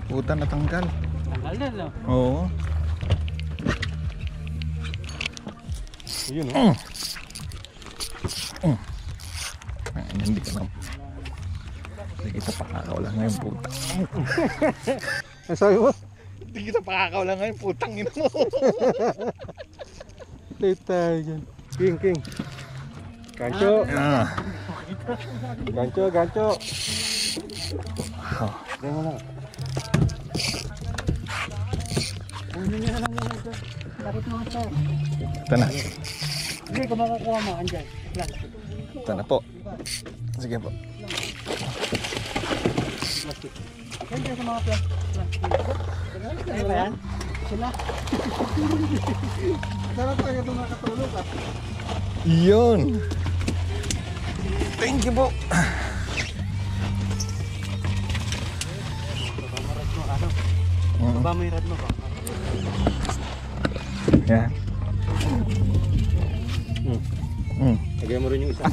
Puta, natanggal. Tanggal na, no? Oo. Ayun, no? Hindi ka na. Hindi kita pakakaw lang ngayon, puta. Ang sabi mo? Hindi kita pakakaw lang ngayon, putang ina mo. Late tayo dyan. King. Gancho. Gancho. Diyan mo lang. Hindi niya lang naman ito. Bakit mo ito? Ito na. Hindi ko makukuha mo. Andyan. Ito na po. Sige po. Ganyan sa mga plastic. Ano ba yan? Sila. Sarap tayo ito nakatulog ah. Yun. Thank you po. Baba mo yung rad mo ba? Yan. Lagay mo rin yung isa.